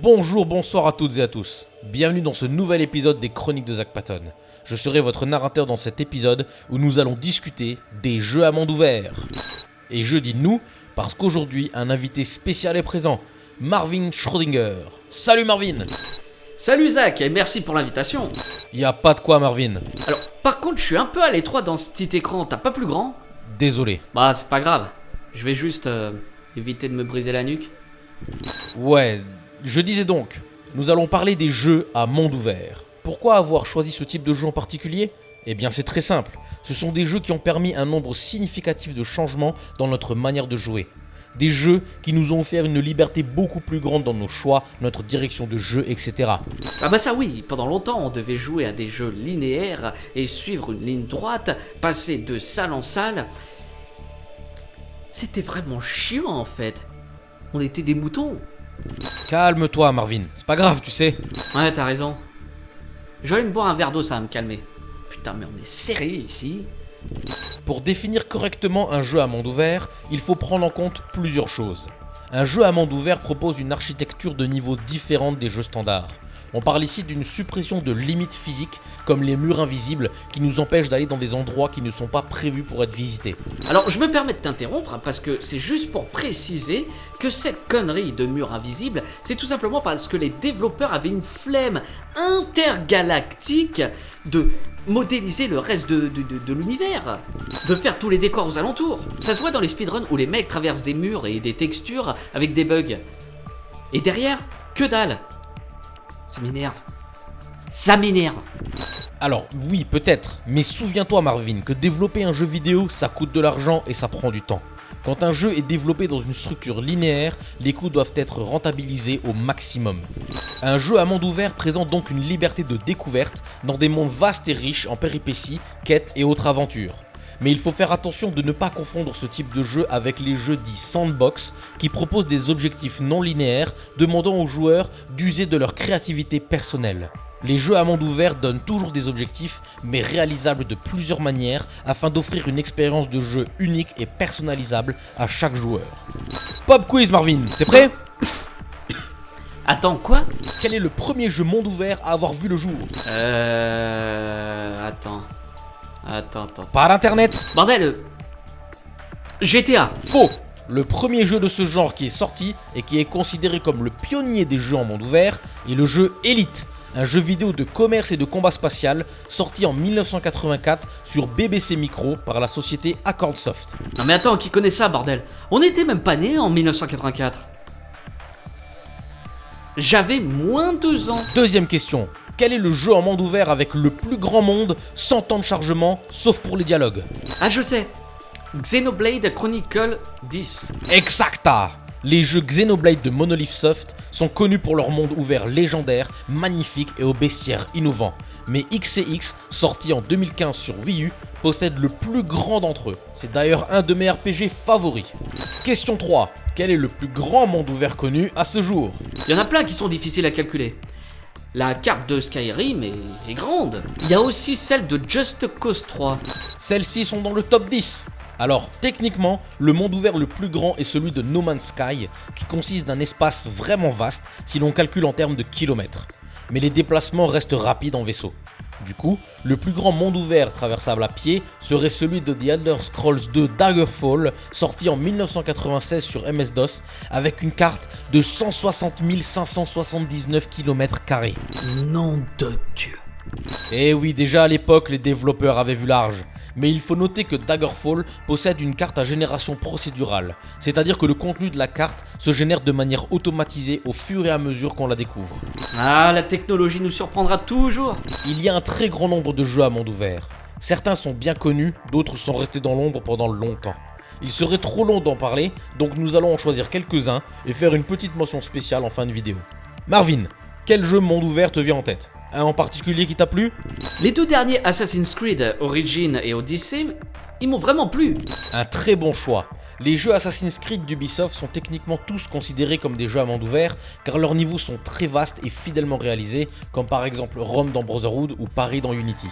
Bonjour, bonsoir à toutes et à tous. Bienvenue dans ce nouvel épisode des Chroniques de Zach Patton. Je serai votre narrateur dans cet épisode où nous allons discuter des jeux à monde ouvert. Et je dis nous parce qu'aujourd'hui un invité spécial est présent, Marvin Schrödinger. Salut Marvin. Salut Zach et merci pour l'invitation. Y a pas de quoi Marvin. Alors par contre je suis un peu à l'étroit dans ce petit écran, t'as pas plus grand? Désolé. Bah c'est pas grave, je vais juste éviter de me briser la nuque. Ouais, je disais donc, nous allons parler des jeux à monde ouvert. Pourquoi avoir choisi ce type de jeu en particulier ? Eh bien c'est très simple, ce sont des jeux qui ont permis un nombre significatif de changements dans notre manière de jouer. Des jeux qui nous ont offert une liberté beaucoup plus grande dans nos choix, notre direction de jeu, etc. Ah bah ça oui, pendant longtemps on devait jouer à des jeux linéaires et suivre une ligne droite, passer de salle en salle. C'était vraiment chiant en fait. On était des moutons. Calme-toi Marvin, c'est pas grave tu sais. Ouais t'as raison. Je vais aller me boire un verre d'eau, ça va me calmer. Putain mais on est serré ici. Pour définir correctement un jeu à monde ouvert, il faut prendre en compte plusieurs choses. Un jeu à monde ouvert propose une architecture de niveau différente des jeux standards. On parle ici d'une suppression de limites physiques, comme les murs invisibles, qui nous empêchent d'aller dans des endroits qui ne sont pas prévus pour être visités. Alors je me permets de t'interrompre parce que c'est juste pour préciser que cette connerie de mur invisible, c'est tout simplement parce que les développeurs avaient une flemme intergalactique de modéliser le reste de l'univers, de faire tous les décors aux alentours. Ça se voit dans les speedruns où les mecs traversent des murs et des textures avec des bugs. Et derrière, que dalle. Ça m'énerve. Ça m'énerve. Alors oui peut-être, mais souviens-toi Marvin que développer un jeu vidéo ça coûte de l'argent et ça prend du temps. Quand un jeu est développé dans une structure linéaire, les coûts doivent être rentabilisés au maximum. Un jeu à monde ouvert présente donc une liberté de découverte dans des mondes vastes et riches en péripéties, quêtes et autres aventures. Mais il faut faire attention de ne pas confondre ce type de jeu avec les jeux dits sandbox qui proposent des objectifs non linéaires demandant aux joueurs d'user de leur créativité personnelle. Les jeux à monde ouvert donnent toujours des objectifs mais réalisables de plusieurs manières afin d'offrir une expérience de jeu unique et personnalisable à chaque joueur. Pop quiz Marvin, t'es prêt ? Attends, quoi ? Quel est le premier jeu monde ouvert à avoir vu le jour ? Attends. Par internet ? Bordel GTA. Faux ! Le premier jeu de ce genre qui est sorti et qui est considéré comme le pionnier des jeux en monde ouvert est le jeu Elite, un jeu vidéo de commerce et de combat spatial sorti en 1984 sur BBC Micro par la société Accordsoft. Non mais attends, qui connaît ça, bordel ? On n'était même pas nés en 1984. J'avais moins 2 ans. Deuxième question. Quel est le jeu en monde ouvert avec le plus grand monde sans temps de chargement, sauf pour les dialogues ? Ah je sais. Xenoblade Chronicle 10. Exacta ! Les jeux Xenoblade de Monolith Soft sont connus pour leur monde ouvert légendaire, magnifique et aux bestiaires innovants. Mais XCX, sorti en 2015 sur Wii U, possède le plus grand d'entre eux. C'est d'ailleurs un de mes RPG favoris. Question 3. Quel est le plus grand monde ouvert connu à ce jour ? Il y en a plein qui sont difficiles à calculer. La carte de Skyrim est grande. Il y a aussi celle de Just Cause 3. Celles-ci sont dans le top 10. Alors, techniquement, le monde ouvert le plus grand est celui de No Man's Sky, qui consiste d'un espace vraiment vaste si l'on calcule en termes de kilomètres. Mais les déplacements restent rapides en vaisseau. Du coup, le plus grand monde ouvert traversable à pied serait celui de The Elder Scrolls 2 Daggerfall, sorti en 1996 sur MS-DOS, avec une carte de 160 579 km². Nom de Dieu. Et oui, déjà à l'époque, les développeurs avaient vu large. Mais il faut noter que Daggerfall possède une carte à génération procédurale, c'est-à-dire que le contenu de la carte se génère de manière automatisée au fur et à mesure qu'on la découvre. Ah, la technologie nous surprendra toujours. Il y a un très grand nombre de jeux à monde ouvert. Certains sont bien connus, d'autres sont restés dans l'ombre pendant longtemps. Il serait trop long d'en parler, donc nous allons en choisir quelques-uns et faire une petite mention spéciale en fin de vidéo. Marvin, quel jeu monde ouvert te vient en tête ? Un en particulier qui t'a plu ? Les 2 derniers Assassin's Creed, Origins et Odyssey, ils m'ont vraiment plu. Un très bon choix. Les jeux Assassin's Creed d'Ubisoft sont techniquement tous considérés comme des jeux à monde ouvert car leurs niveaux sont très vastes et fidèlement réalisés, comme par exemple Rome dans Brotherhood ou Paris dans Unity.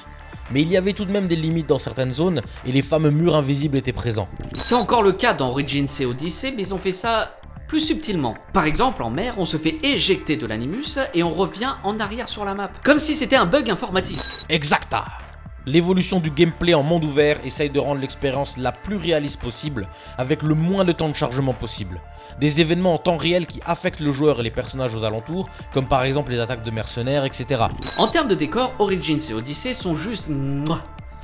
Mais il y avait tout de même des limites dans certaines zones et les fameux murs invisibles étaient présents. C'est encore le cas dans Origins et Odyssey, mais ils ont fait ça plus subtilement. Par exemple, en mer, on se fait éjecter de l'animus et on revient en arrière sur la map. Comme si c'était un bug informatique. Exacta. L'évolution du gameplay en monde ouvert essaye de rendre l'expérience la plus réaliste possible, avec le moins de temps de chargement possible. Des événements en temps réel qui affectent le joueur et les personnages aux alentours, comme par exemple les attaques de mercenaires, etc. En termes de décor, Origins et Odyssey sont juste mouah.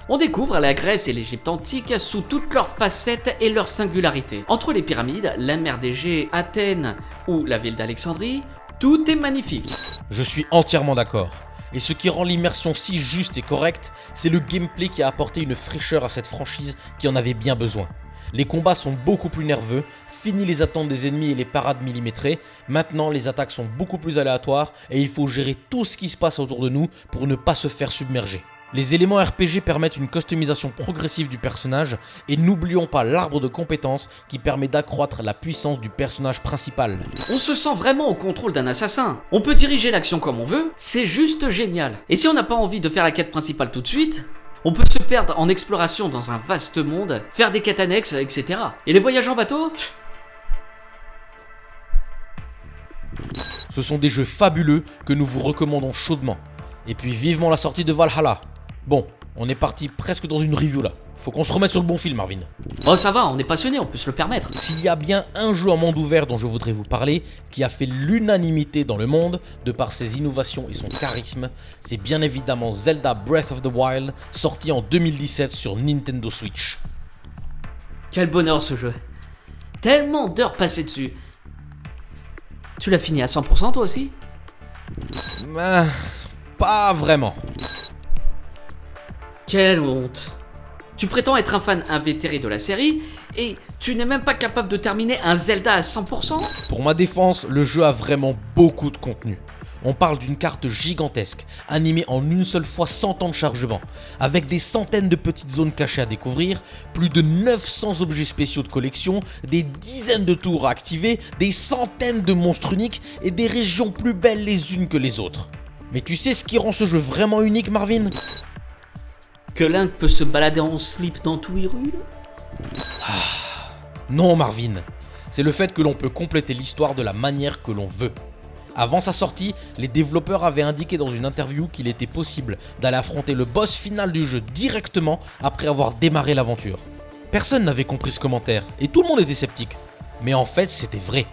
On découvre la Grèce et l'Égypte antique sous toutes leurs facettes et leurs singularités. Entre les pyramides, la mer d'Égée, Athènes ou la ville d'Alexandrie, tout est magnifique. Je suis entièrement d'accord. Et ce qui rend l'immersion si juste et correcte, c'est le gameplay qui a apporté une fraîcheur à cette franchise qui en avait bien besoin. Les combats sont beaucoup plus nerveux, fini les attentes des ennemis et les parades millimétrées, maintenant les attaques sont beaucoup plus aléatoires et il faut gérer tout ce qui se passe autour de nous pour ne pas se faire submerger. Les éléments RPG permettent une customisation progressive du personnage et n'oublions pas l'arbre de compétences qui permet d'accroître la puissance du personnage principal. On se sent vraiment au contrôle d'un assassin. On peut diriger l'action comme on veut, c'est juste génial. Et si on n'a pas envie de faire la quête principale tout de suite, on peut se perdre en exploration dans un vaste monde, faire des quêtes annexes, etc. Et les voyages en bateau ? Ce sont des jeux fabuleux que nous vous recommandons chaudement. Et puis vivement la sortie de Valhalla. Bon, on est parti presque dans une review là. Faut qu'on se remette sur le bon fil, Marvin. Oh ça va, on est passionné, on peut se le permettre. S'il y a bien un jeu en monde ouvert dont je voudrais vous parler, qui a fait l'unanimité dans le monde, de par ses innovations et son charisme, c'est bien évidemment Zelda Breath of the Wild, sorti en 2017 sur Nintendo Switch. Quel bonheur ce jeu. Tellement d'heures passées dessus. Tu l'as fini à 100% toi aussi ? Pas vraiment. Quelle honte. Tu prétends être un fan invétéré de la série et tu n'es même pas capable de terminer un Zelda à 100%? Pour ma défense, le jeu a vraiment beaucoup de contenu. On parle d'une carte gigantesque, animée en une seule fois sans temps de chargement, avec des centaines de petites zones cachées à découvrir, plus de 900 objets spéciaux de collection, des dizaines de tours à activer, des centaines de monstres uniques et des régions plus belles les unes que les autres. Mais tu sais ce qui rend ce jeu vraiment unique, Marvin ? Que Link peut se balader en slip dans tout Hyrule? Non, Marvin. C'est le fait que l'on peut compléter l'histoire de la manière que l'on veut. Avant sa sortie, les développeurs avaient indiqué dans une interview qu'il était possible d'aller affronter le boss final du jeu directement après avoir démarré l'aventure. Personne n'avait compris ce commentaire et tout le monde était sceptique. Mais en fait, c'était vrai.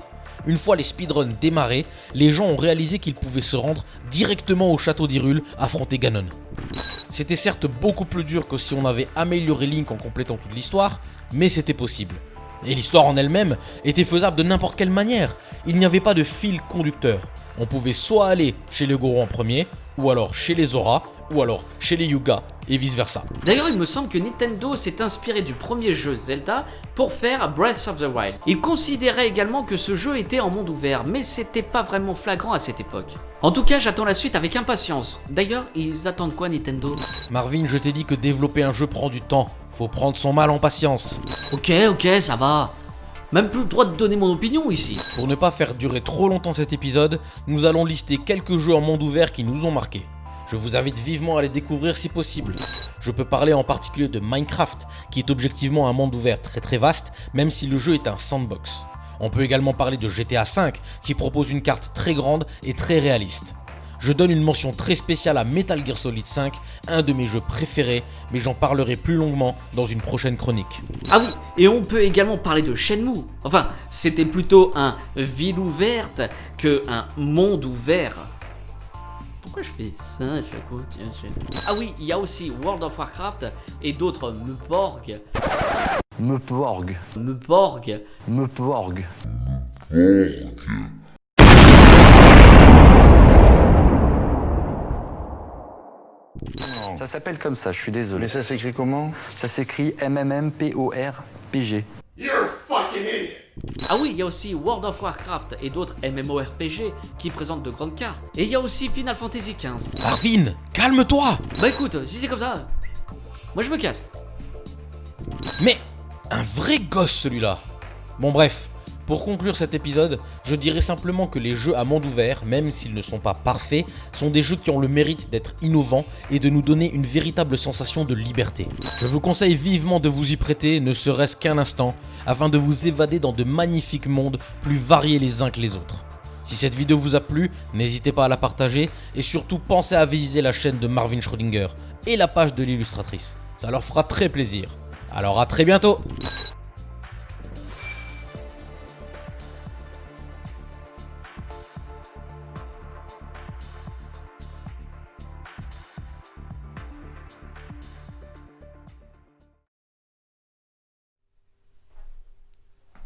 Une fois les speedruns démarrés, les gens ont réalisé qu'ils pouvaient se rendre directement au château d'Hyrule affronter Ganon. C'était certes beaucoup plus dur que si on avait amélioré Link en complétant toute l'histoire, mais c'était possible. Et l'histoire en elle-même était faisable de n'importe quelle manière. Il n'y avait pas de fil conducteur. On pouvait soit aller chez les Gorons en premier, ou alors chez les Zora, ou alors chez les Yuga, et vice versa. D'ailleurs, il me semble que Nintendo s'est inspiré du premier jeu Zelda pour faire Breath of the Wild. Il considérait également que ce jeu était en monde ouvert, mais c'était pas vraiment flagrant à cette époque. En tout cas, j'attends la suite avec impatience. D'ailleurs, ils attendent quoi Nintendo? Marvin, je t'ai dit que développer un jeu prend du temps. Faut prendre son mal en patience. Ok, ça va. Même plus le droit de donner mon opinion ici. Pour ne pas faire durer trop longtemps cet épisode, nous allons lister quelques jeux en monde ouvert qui nous ont marqués. Je vous invite vivement à les découvrir si possible. Je peux parler en particulier de Minecraft, qui est objectivement un monde ouvert très vaste, même si le jeu est un sandbox. On peut également parler de GTA V, qui propose une carte très grande et très réaliste. Je donne une mention très spéciale à Metal Gear Solid 5, un de mes jeux préférés, mais j'en parlerai plus longuement dans une prochaine chronique. Ah oui, et on peut également parler de Shenmue. Enfin, c'était plutôt un ville ouverte que un monde ouvert. Pourquoi je fais ça à chaque fois? Ah oui, il y a aussi World of Warcraft et d'autres Meborg. Ça s'appelle comme ça, je suis désolé. Mais ça s'écrit comment? Ça s'écrit MMMPORPG. Ah oui, il y a aussi World of Warcraft et d'autres MMORPG qui présentent de grandes cartes. Et il y a aussi Final Fantasy XV. Marvin, calme-toi! Bah écoute, si c'est comme ça, moi je me casse. Mais un vrai gosse celui-là. Bon bref, Pour conclure cet épisode, je dirais simplement que les jeux à monde ouvert, même s'ils ne sont pas parfaits, sont des jeux qui ont le mérite d'être innovants et de nous donner une véritable sensation de liberté. Je vous conseille vivement de vous y prêter, ne serait-ce qu'un instant, afin de vous évader dans de magnifiques mondes plus variés les uns que les autres. Si cette vidéo vous a plu, n'hésitez pas à la partager et surtout pensez à visiter la chaîne de Marvin Schrödinger et la page de l'illustratrice. Ça leur fera très plaisir. Alors à très bientôt!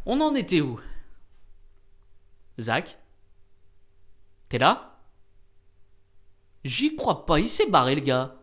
On en était où? Zach? T'es là? J'y crois pas, il s'est barré le gars.